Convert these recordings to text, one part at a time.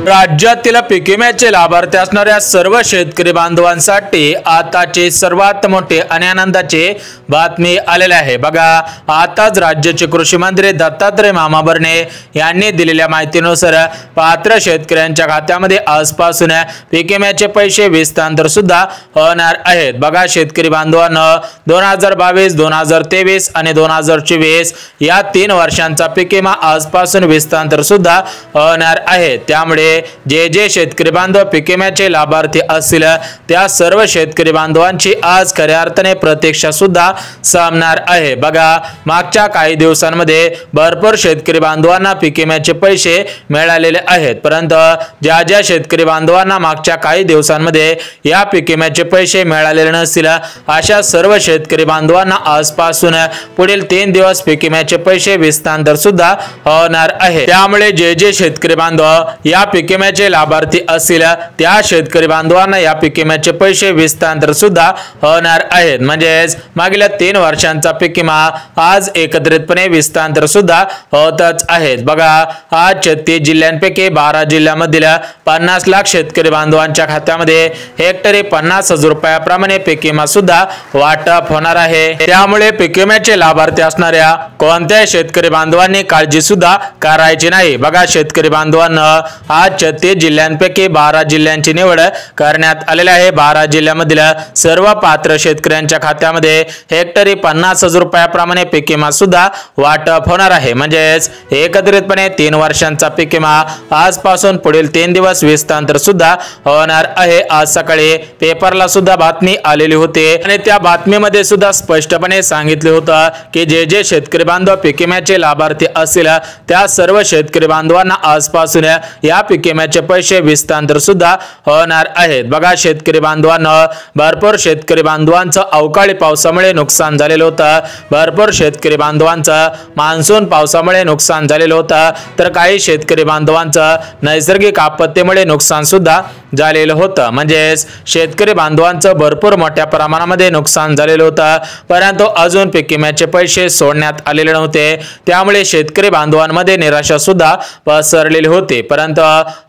राज्यातील पीक विम्याचे लाभार्थी असणाऱ्या सर्व शेतकरी बांधवांसाठी आताची सर्वात मोठी आणि आनंदाची बातमी आलेली आहे। बघा, आताच राज्याचे कृषी मंत्री दत्तात्रय मामा भरणे यांनी दिलेल्या माहितीनुसार पात्र शेतकऱ्यांच्या खात्यामध्ये आजपासून पीक विम्याचे पैसे हस्तांतर सुद्धा होणार आहेत। बघा शेतकरी बांधवांनो, 2022, 2023 आणि 2024 या 3 वर्षांचा पीक विमा आजपासून हस्तांतर सुद्धा होणार आहे। त्यामुळे जे शेतकरी बांधव पीक विम्याचे लाभार्थी असतील त्या सर्व शेतकरी बांधवांची आज खऱ्या अर्थाने प्रतीक्षा सुद्धा संपणार आहे। बघा, मागच्या काही दिवसांमध्ये भरपूर शेतकरी बांधवांना पीक विम्याचे पैसे मिळालेले आहेत, परंतु ज्या शेतकरी बांधवांना मागच्या काही दिवसांमध्ये या पीक विम्याचे पैसे मिळालेले नसतील अशा सर्व शेतकरी बांधवांना आजपासून पुढील 3 दिवस पीक विम्याचे पैसे हस्तांतर सुद्धा होणार आहे। त्यामुळे जे शेतकरी बांधव या पीक विम्याचे लाभार्थी असतील त्या शेतकरी बांधवांना या पीक विम्याचे पैसे हस्तांतर सुद्धा होणार आहेत। म्हणजेच मागील 3 वर्षांचा पीक विमा आज एकत्रितपणे हस्तांतर सुद्धा होतच आहेत। बघा, आज 36 जिल्ह्यांपैकी 12 जिल्ह्यांमधील 50 लाख शेतकरी बांधवांच्या खात्यामध्ये हेक्टरी 50,000 रुपयाप्रमाणे पीक विमा सुद्धा वाटप होणार आहे। त्यामुळे पीक विम्याचे लाभार्थी असणाऱ्या कोणत्याही शेतकरी बांधवांनी काळजी सुद्धा करायची नाही। बघा शेतकरी बांधवांना आज 36 जिल्ह्यांपैकी 12 जिल्ह्यांची निवड करण्यात आलेली आहे। 12 जिल्ह्यांमधील सर्व पात्र शेतकऱ्यांच्या खात्यामध्ये हेक्टरी 50,000 रुपयाप्रमाणे पीक विमा सुद्धा वाटप होणार आहे। म्हणजेच एकत्रितपणे 3 वर्षांचा पीक विमा आजपासून पुढील 3 दिवस हस्तांतर सुद्धा होणार आहे। आज सकाळी पेपरला सुद्धा बातमी आलेली होती आणि त्या बातमीमध्ये सुद्धा स्पष्टपणे सांगितले होतं की जे शेतकरी बांधव पीक विम्याचे लाभार्थी असतील त्या सर्व शेतकरी बांधवांना आजपासून या पीक विम्याचे पैसे हस्तांतर सुद्धा होणार आहेत। बघा शेतकरी बांधवांना, भरपूर शेतकरी बांधवांचं अवकाळी पावसामुळे नुकसान झालेलं होतं, भरपूर शेतकरी बांधवांचं मान्सून पावसामुळे नुकसान झालेलं होतं, तर काही शेतकरी बांधवांचं नैसर्गिक आपत्तीमुळे नुकसान सुद्धा झालेलं होतं। म्हणजेच शेतकरी बांधवांचं भरपूर मोठ्या प्रमाणामध्ये नुकसान झालेलं होतं, परंतु अजून पीक विम्याचे पैसे सोडण्यात आलेले नव्हते। त्यामुळे शेतकरी बांधवांमध्ये निराशा सुद्धा पसरलेली होती, परंतु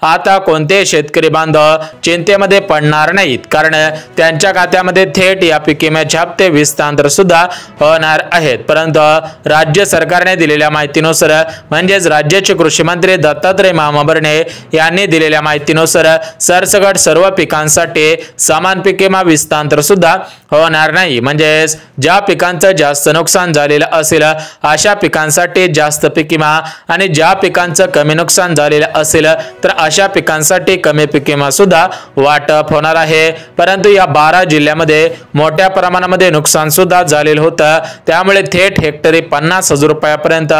आता कोणते शेतकरी बांधव चिंतेमध्ये पडणार नाहीत, कारण त्यांच्या खात्यामध्ये थेट या पीक विम्याचे हप्ते हस्तांतर सुद्धा होणार आहेत। परंतु राज्य सरकारने दिलेल्या माहितीनुसार, म्हणजेच राज्याचे कृषी मंत्री दत्तात्रय मामा भरणे यांनी दिलेल्या माहितीनुसार सरसकट सर्व पिकांसाठी समान पीक विमा हस्तांतर सुद्धा होणार नाही। म्हणजेच ज्या पिकांचं जास्त नुकसान झालेलं असेल अशा पिकांसाठी जास्त पीक विमा आणि ज्या पिकांचं कमी नुकसान झालेलं असेल तर अशा पिकांसाठी कमी पीक विमा सुद्धा वाटप होणार आहे। परंतु या 12 जिल्ह्यामध्ये मोठ्या प्रमाणामध्ये नुकसान सुद्धा झालेलं होतं, त्यामुळे थेट हेक्टरी 50,000 रुपयापर्यंत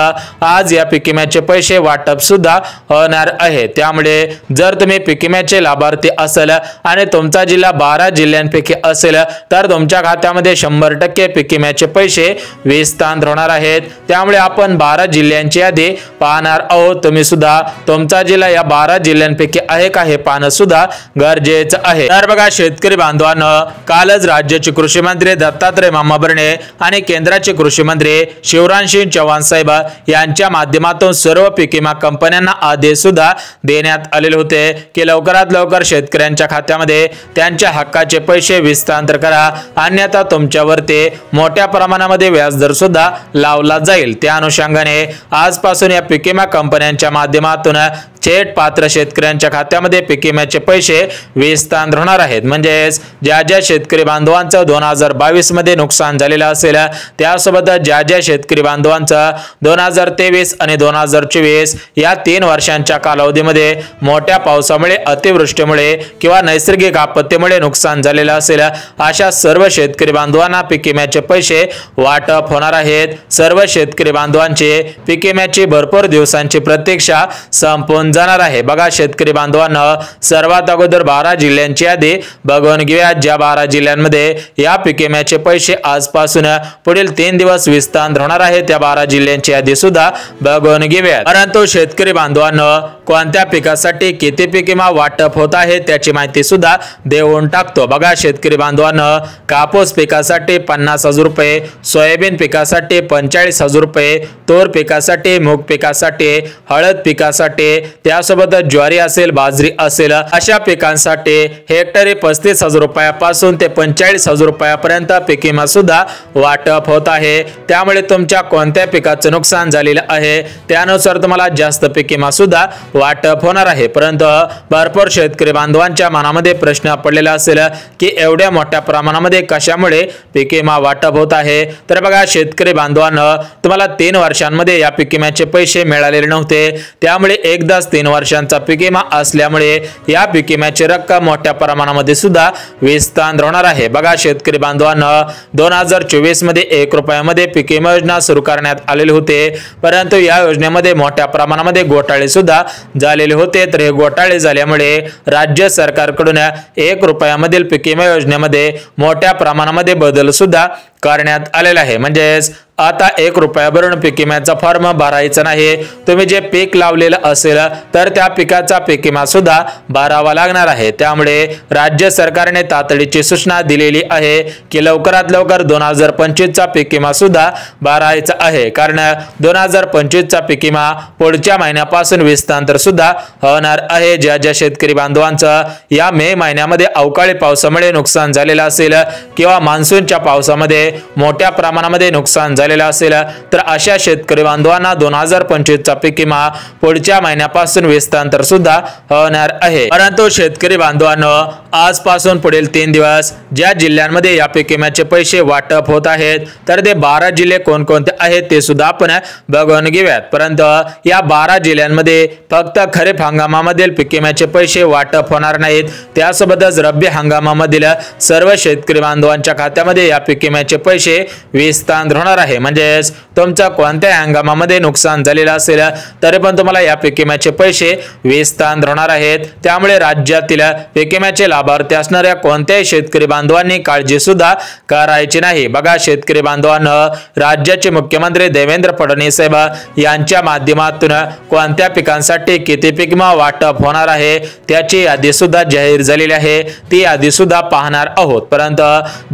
आज या पीक विम्याचे पैसे वाटप सुद्धा होणार आहे। त्यामुळे जर तुम्ही पीक विम्याचे लाभार्थी असेल आणि तुमचा जिल्हा 12 जिल्ह्यांपैकी असेल तर तुमच्या खात्यामध्ये 100% पीक विम्याचे पैसे हस्तांतर होणार आहेत। त्यामुळे आपण 12 जिल्ह्यांची यादी पाहणार आहोत। तुम्ही सुद्धा तुमचा जिल्हा या 12 जिल्ह्यांपैकी आहे का हे पाहणं सुद्धा गरजेचं आहे। तर बघा शेतकरी बांधवांनो, कालच राज्याचे कृषी मंत्री दत्तात्रय मामा भरणे आणि केंद्राचे कृषी मंत्री शिवराजसिंह चौहान साहेब यांच्या माध्यमातून सर्व पीक विमा कंपन्यांना आदेश सुद्धा देण्यात आलेले होते की लवकरात लवकर शेतकऱ्यांच्या खात्यामध्ये त्यांच्या हक्काचे पैसे हस्तांतर करा, अन्यथा तुमच्यावरती मोठ्या प्रमाणामध्ये व्याजदर सुद्धा लावला जाईल। त्या अनुषंगाने आजपासून या पीक विमा कंपन्यांच्या माध्यमातून थेट पात्र शेतकऱ्यांच्या खात्यामध्ये पीक विम्याचे पैसे हस्तांतर होणार आहेत। म्हणजेच ज्या शेतकरी बांधवांचं 2022 मध्ये नुकसान झालेलं असेल त्यासोबत ज्या शेतकरी बांधवांचं 2023 आणि 2024 या 3 वर्षांच्या कालावधीमध्ये मोठ्या पावसामुळे, अतिवृष्टीमुळे किंवा नैसर्गिक आपत्तीमुळे नुकसान झालेलं असेल अशा सर्व शेतकरी बांधवांना पीक विम्याचे पैसे वाटप होणार आहेत। सर्व शेतकरी बांधवांचे पीक विम्याची भरपूर दिवसांची प्रतीक्षा संपून जाणार आहे। बघा शेतकरी बांधवांना, सर्वात अगोदर 12 जिल्ह्यांची यादी बघून घेऊया। ज्या 12 जिल्ह्यांमध्ये या पीक विम्याचे पैसे आजपासून पुढील 3 दिवस हस्तांतर होणार आहे त्या 12 जिल्ह्यांची यादी सुद्धा बघून घेऊया। परंतु शेतकरी बांधवांना कोणत्या पिकासाठी किती पीक विमा वाटप होत आहे त्याची माहिती सुद्धा देऊन टाकतो। बघा शेतकरी बांधवांना, कापूस पिकासाठी 50,000 रुपये, सोयाबीन पिकासाठी 45,000 रुपये, तूर पिकासाठी, मूग पिकासाठी, हळद पिकासाठी, त्यासोबत ज्वारी असेल, बाजरी असेल, अशा पिकांसाठी हेक्टरी 35,000 रुपयापासून ते 45,000 रुपयापर्यंत पीक विमा सुद्धा वाटप होत आहे। त्यामुळे तुमच्या कोणत्या पिकाचं नुकसान झालेलं आहे त्यानुसार तुम्हाला जास्त पीक विमा सुद्धा वाटप होणार आहे। परंतु भरपूर शेतकरी बांधवांच्या मनामध्ये प्रश्न पडलेला असेल की एवढ्या मोठ्या प्रमाणामध्ये कशामुळे पीक विमा वाटप होत आहे। तर बघा शेतकरी बांधवांनो, तुम्हाला 3 वर्षांमध्ये या पीक विम्याचे पैसे मिळालेले नव्हते, त्यामुळे एकदाच 3 वर्षांचा पीक विमा असल्यामुळे या पीक विम्याची रक्कम मोठ्या प्रमाणामध्ये सुद्धा विस्तार होणार आहे। बघा शेतकरी बांधवांनो, 2024 मध्ये 1 रुपयामध्ये पीक विमा योजना सुरू करण्यात आलेली होते, परंतु या योजनेमध्ये मोठ्या प्रमाणामध्ये घोटाळे सुद्धा झालेले होते। तर हे घोटाळे झाल्यामुळे राज्य सरकारकडून 1 रुपयामधील पीक विमा योजनेमध्ये मोठ्या प्रमाणामध्ये बदल सुद्धा करण्यात आलेला आहे। म्हणजेच आता 1 रुपयावरून पीक विम्याचा फॉर्म भरायचा नाही, तुम्ही जे पीक लावलेलं असेल तर त्या पिकाचा पीक विमा सुद्धा भरावा लागणार आहे। त्यामुळे राज्य सरकारने तातडीची सूचना दिलेली आहे की लवकरात लवकर 2025 चा पीक विमा सुद्धा भरायचा आहे, कारण 2025 चा पीक विमा पुढच्या महिन्यापासून विस्तार सुद्धा होणार आहे। ज्या शेतकरी बांधवांचं या मे महिन्यामध्ये अवकाळी पावसामुळे नुकसान झालेलं असेल किंवा मान्सूनच्या पावसामध्ये मोठ्या प्रमाणामध्ये नुकसान झालेला असेल तर अशा शेतकरी बांधवांना 2025 चा पीक विमा पुढच्या महिन्यापासून विस्तार सुद्धा होणार आहे। परंतु शेतकरी बांधवांनो, आजपासून पुढील 3 दिवस ज्या जिल्ह्यांमध्ये या पीक विम्याचे पैसे वाटप होत आहेत तर ते 12 जिल्हे कोणकोणते आहेत ते सुद्धा आपण बघून घेऊयात। परंतु या 12 जिल्ह्यांमध्ये फक्त खरीप हंगामामधील पीक विम्याचे पैसे वाटप होणार नाहीत, त्यासोबतच रब्बी हंगामामधील सर्व शेतकरी बांधवांच्या खात्यामध्ये या पीक विम्याचे पैसे विस्तार होणार आहे। म्हणजेच तुमचा कोणत्या हंगामामध्ये नुकसान झालेलं असेल तरी पण तुम्हाला या पीक विम्याचे पैसे विस्तार होणार आहेत। त्यामुळे राज्यातील पीक विम्याचे लाभार्थी असणाऱ्या कोणत्याही शेतकरी बांधवांनी काळजी सुद्धा करायची नाही। बघा शेतकरी बांधवांनो, राज्याचे मुख्यमंत्री देवेंद्र फडणवीस साहेब यांच्या माध्यमातून कोणत्या पिकांसाठी किती पीक विमा वाटप होणार आहे त्याची यादी सुद्धा जाहीर झालेली आहे, ती यादी सुद्धा पाहणार आहोत। परंतु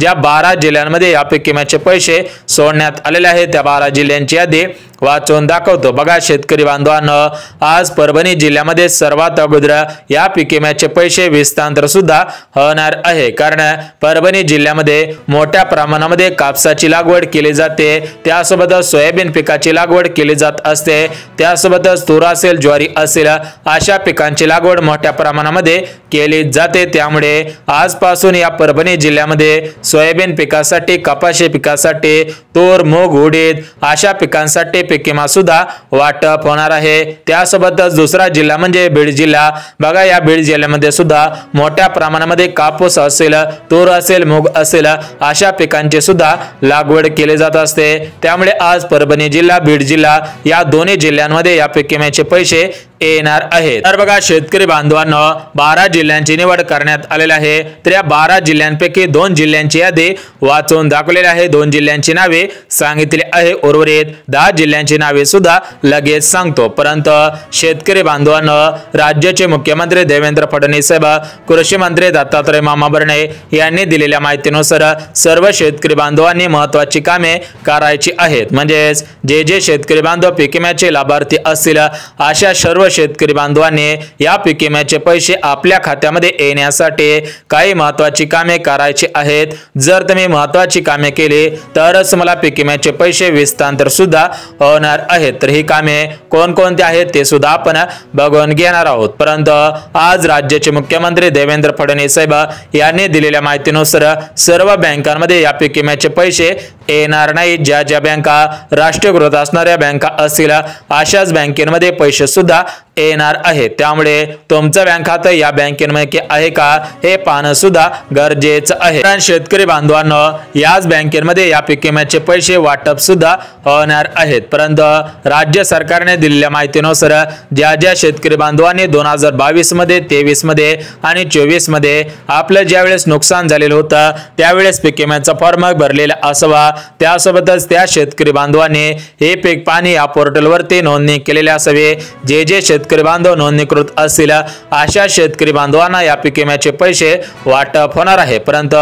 ज्या 12 जिल्ह्यांमध्ये या पीक विम्याचे पैसे सोडण्यात आलेले आहेत त्या 12 जिल्ह्यांची यादी वाचून दाखवतो। बघा शेतकरी बांधवांनो, आज परभणी जिल्ह्यामध्ये सर्वात अगोदर या पीक विम्याचे पैसे विस्तार सुद्धा होणार आहे, कारण परभणी जिल्ह्यामध्ये मोठ्या प्रमाणामध्ये कापसाची लागवड केली जाते, त्यासोबतच सोयाबीन पिकाची लागवड केली जात असते, त्यासोबतच तूर असेल, ज्वारी असेल, अशा पिकांची लागवड मोठ्या प्रमाणामध्ये केली जाते। त्यामुळे आजपासून या परभणी जिल्ह्यामध्ये सोयाबीन पिकासाठी, कपाशी पिकासाठी, तूर, मूग, उडीद अशा पिकांसाठी पीक विमा सुद्धा वाटप होणार आहे। त्यासोबतच दुसरा जिल्हा म्हणजे बीड जिल्हा। बघा या बीड जिल्ह्यामध्ये सुद्धा मोठ्या प्रमाणामध्ये कापूस असेल, तूर असेल, मूग असेल अशा पिकांची सुद्धा लागवड केली जात असते। त्यामुळे आज परभणी जिल्हा, बीड जिल्हा या दोन्ही जिल्ह्यांमध्ये या पीक विम्याचे पैसे येणार आहेत। तर बघा शेतकरी बांधवांनो, 12 जिल्ह्यांची निवड करण्यात आलेली आहे। तर या 12 जिल्ह्यांपैकी 2 जिल्ह्यांची यादी वाचून दाखवलेली आहे, 2 जिल्ह्यांची नावे सांगितली आहे, उर्वरित 10 जिल्ह्यांची नावे सुद्धा लगेच सांगतो। परंतु शेतकरी बांधवांनो, राज्याचे मुख्यमंत्री देवेंद्र फडणवीस साहेब, कृषी मंत्री दत्तात्रय मामा भरणे यांनी दिलेल्या माहितीनुसार सर्व शेतकरी बांधवांनी महत्त्वाची कामे करायची आहेत। म्हणजेच जे शेतकरी बांधव पीक विम्याचे लाभार्थी असतील अशा सर्व शेतकरी बांधवांनी या पीक विम्याचे पैसे आपल्या खात्यामध्ये येण्यासाठी काही महत्त्वाची कामे करायची आहेत। जर तुम्ही महत्त्वाची कामे केली तरच तुम्हाला पीक विम्याचे पैसे विस्तार सुद्धा होणार आहेत। तर ही कामे कोणकोणती आहेत ते सुद्धा आपण बघून घेणार आहोत। परंतु आज राज्याचे मुख्यमंत्री देवेंद्र फडणवीस साहेब यांनी दिलेल्या माहितीनुसार सर्व बँकांमध्ये या पीक विम्याचे पैसे येणार नाही। ज्या बँका राष्ट्रीयकृत असणाऱ्या बँका असतील अशाच बँकेमध्ये पैसे सुद्धा येणार आहे। त्यामुळे तुमचं बँक खातं या बँकेमध्ये आहे का हे पाहणं सुद्धा गरजेचं आहे। कारण शेतकरी बांधवांनो, याच बँकेमध्ये या पीक विम्याचे पैसे वाटप सुद्धा होणार आहेत। परंतु राज्य सरकारने दिलेल्या माहितीनुसार ज्या शेतकरी बांधवांनी 2022 मध्ये, 23 मध्ये आणि 24 मध्ये आपलं ज्यावेळेस नुकसान झालेलं होतं त्यावेळेस पीक विम्याचा फॉर्म भरलेला असावा, त्यासोबतच त्या शेतकरी बांधवांनी हे पीक पाणी या पोर्टलवरती नोंदणी केलेली असावी। जे शेतकरी बांधव नोंदणीकृत असतील अशा शेतकरी बांधवांना या पीक विम्याचे पैसे वाटप होणार आहे। परंतु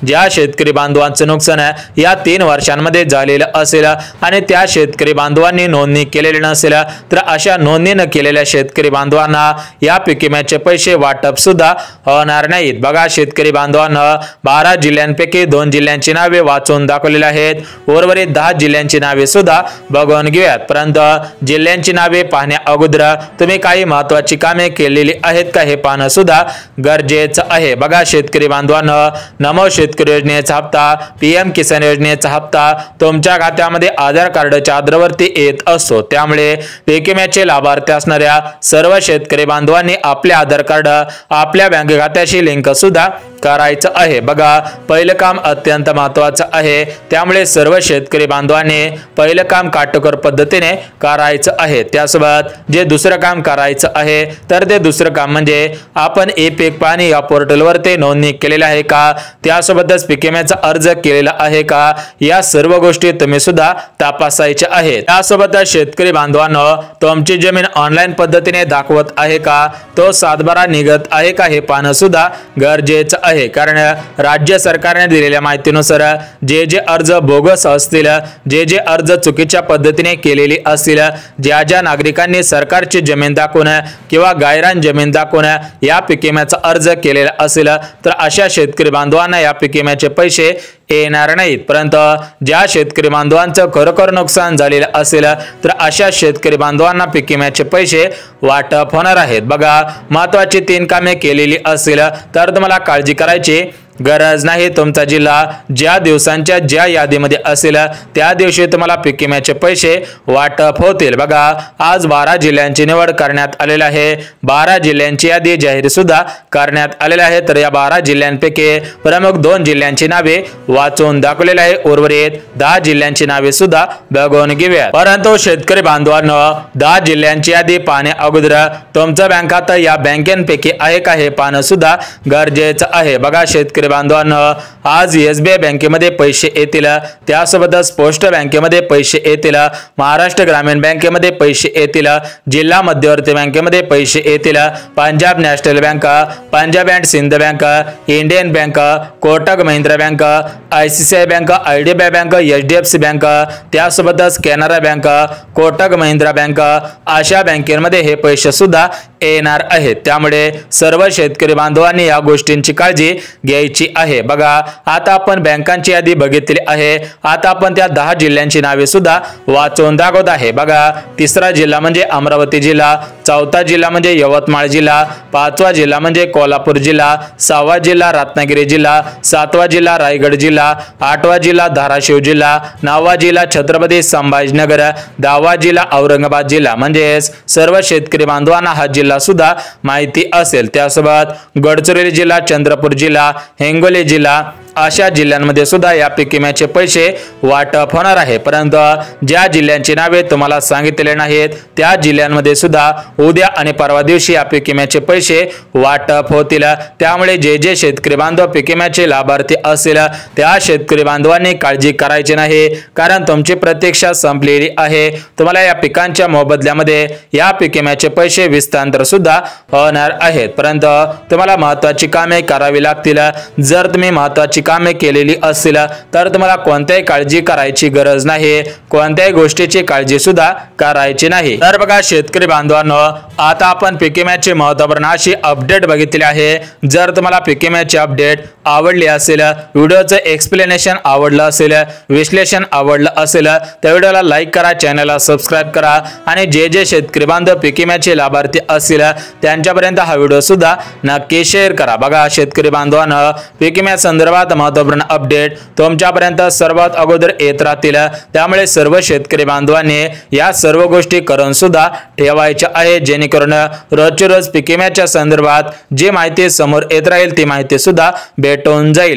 ज्या शेतकरी बांधवांचं नुकसान या 3 वर्षांमध्ये झालेलं असेल आणि त्या शेतकरी बांधवांनी नोंदणी केलेली नसेल तर अशा नोंदणी न केलेल्या शेतकरी बांधवांना या पीक विम्याचे पैसे वाटप सुद्धा होणार नाहीत। बघा शेतकरी बांधवांना 12 जिल्ह्यांपैकी 2 जिल्ह्यांची नावे वाचून दाखवलेली आहेत, उर्वरित 10 जिल्ह्यांची नावे सुद्धा बघून घेऊयात। परंतु जिल्ह्यांची नावे पाहण्या अगोदर तुम्ही काही महत्त्वाची कामे केलेली आहेत का हे पाहणं सुद्धा गरजेचं आहे। बघा शेतकरी बांधवांना नमो शेतकरी योजनेचा हप्ता, पीएम किसान योजनेचा हप्ता तुमच्या खात्यामध्ये आधार कार्डच्या आधारावरती येत असतो। त्यामुळे पीक विम्याचे लाभार्थी असणाऱ्या सर्व शेतकरी बांधवांनी आपले आधार कार्ड आपल्या बँक खात्याशी लिंक सुद्धा करायचं आहे। बघा पहिलं काम अत्यंत महत्त्वाचं आहे, त्यामुळे सर्व शेतकरी बांधवांनी पहिलं काम काटेकोर पद्धतीने करायचं आहे। त्यासोबत जे दुसरं काम करायचं आहे तर ते दुसरं काम म्हणजे आपण पीक पाहणी या पोर्टलवर ते नोंदणी केलेली आहे का, त्यासोबतच पीक विम्याचा अर्ज केलेला आहे का, या सर्व गोष्टी तुम्ही सुद्धा तपासायच्या आहेत। त्यासोबतच शेतकरी बांधवांनो तुमची जमीन ऑनलाईन पद्धतीने दाखवत आहे का, तो सातबारा निघत आहे का हे पाहणं सुद्धा गरजेचं आहे। कारण राज्य सरकारने दिलेल्या माहितीनुसार जे जे अर्ज बोगस असतील, जे जे अर्ज चुकीच्या पद्धतीने केलेली असतील, ज्या नागरिकांनी सरकारची जमीन दाखवून किंवा गायरान जमीन दाखवून या पीक विम्याचा अर्ज केलेला असेल तर अशा शेतकरी बांधवांना या पीक विम्याचे पैसे येणार नाहीत। परंतु ज्या शेतकरी बांधवांचं खरोखर नुकसान झालेलं असेल तर अशा शेतकरी बांधवांना पीक विम्याचे पैसे वाटप होणार आहेत। बघा महत्त्वाची 3 कामे केलेली असेल तर तुम्हाला काळजी करायची गरज नाही। तुमचा जिल्हा ज्या दिवसांच्या ज्या यादीमध्ये असेल त्या दिवशी तुम्हाला पीक विम्याचे पैसे वाटप होतील। बघा आज 12 जिल्ह्यांची निवड करण्यात आलेली आहे, 12 जिल्ह्यांची यादी जाहीर सुद्धा करण्यात आलेली आहे। तर या 12 जिल्ह्यांपैकी प्रमुख 2 जिल्ह्यांची नावे वाचून दाखवलेली आहे, उर्वरित 10 जिल्ह्यांची नावे सुद्धा बघून घेऊया। परंतु शेतकरी बांधवांनो 10 जिल्ह्यांची यादी पाहण्या अगोदर तुमचं बँक खातं या बँकेपैकी आहे का हे पाहणं सुद्धा गरजेचं आहे। बघा शेतकरी बांधवांनो आज एसबीआय बँकेमध्ये पैसे येतील, त्यासोबतच पोस्ट बँकेमध्ये पैसे येतील, महाराष्ट्र ग्रामीण बँकेमध्ये पैसे येतील, जिल्हा मध्यवर्ती बँकेमध्ये पैसे येतील, Punjab national bank, Punjab and Sindh bank, Indian bank, Kotak Mahindra bank, ICICI bank, IDBI bank, HDFC bank, त्यासोबतच कॅनरा बँक, कोटक महिंद्रा बँक अशा बँकेमध्ये हे पैसे सुद्धा येणार आहेत। त्यामुळे सर्व शेतकरी बांधवांनी या गोष्टींची काळजी घ्यायची आहे। बघा आता आपण बँकांची यादी बघितली आहे, आता आपण त्या 10 जिल्ह्यांची नावे सुद्धा वाचून दाखवत आहे। बघा तिसरा जिल्हा म्हणजे अमरावती जिल्हा, चौथा जिल्हा म्हणजे यवतमाळ जिल्हा, 5वा जिल्हा म्हणजे कोल्हापूर जिल्हा, 6वा जिल्हा रत्नागिरी जिल्हा, 7वा जिल्हा रायगड जिल्हा, 8वा जिल्हा धाराशिव जिल्हा, 9वा जिल्हा छत्रपती संभाजीनगर, 10वा जिल्हा औरंगाबाद जिल्हा। म्हणजे सर्व शेतकरी बांधवांना हा जिल्हा सुद्धा माहिती असेल। त्यासोबत गडचिरोली जिल्हा, चंद्रपूर जिल्हा, हिंगोली जिल्हा अशा जिल्ह्यांमध्ये सुद्धा या पीक विम्याचे पैसे वाटप होणार आहे। परंतु ज्या जिल्ह्यांची नावे तुम्हाला सांगितलेले नाहीत त्या जिल्ह्यांमध्ये सुद्धा उद्या आणि परवा दिवशी या पीक विम्याचे पैसे वाटप होतील। त्यामुळे जे जे शेतकरी बांधव पीक विम्याचे लाभार्थी असतील त्या शेतकरी बांधवांनी काळजी करायची नाही, कारण तुमची प्रतीक्षा संपलेली आहे। तुम्हाला या पिकांच्या मोबदल्यामध्ये या पीक विम्याचे पैसे विस्तांतर सुद्धा होणार आहेत। परंतु तुम्हाला महत्त्वाची कामे करावी लागतील। जर तुम्ही महत्त्वाची कामे केलेली असतील तर तुम्हाला कोणत्याही काळजी करायची गरज नाही, कोणत्याही गोष्टीची काळजी सुद्धा करायची नाही। तर बघा शेतकरी बांधवांनो आता आपण पीक विम्याची महत्त्वपूर्ण अशी अपडेट बघितली आहे। जर तुम्हाला पीक विम्याची अपडेट आवडली असेल, व्हिडिओचं एक्सप्लेनेशन आवडलं असेल, विश्लेषण आवडलं असेल तर व्हिडिओला लाईक करा, चॅनलला सबस्क्राइब करा आणि जे जे शेतकरी बांधव पीक विम्याचे लाभार्थी असतील त्यांच्यापर्यंत हा व्हिडिओ सुद्धा नक्की शेअर करा। बघा शेतकरी बांधवांनो पीक विम्या संदर्भात महत्त्वपूर्ण अपडेट तुमच्यापर्यंत सर्वात अगोदर येत राहतील, त्यामुळे सर्व शेतकरी बांधवांनी या सर्व गोष्टी करून सुद्धा ठेवायच्या आहे, जेणेकरून रोजच्या रोज पीक विम्याच्या संदर्भात जी माहिती समोर येत राहील ती माहिती सुद्धा भेटून जाईल।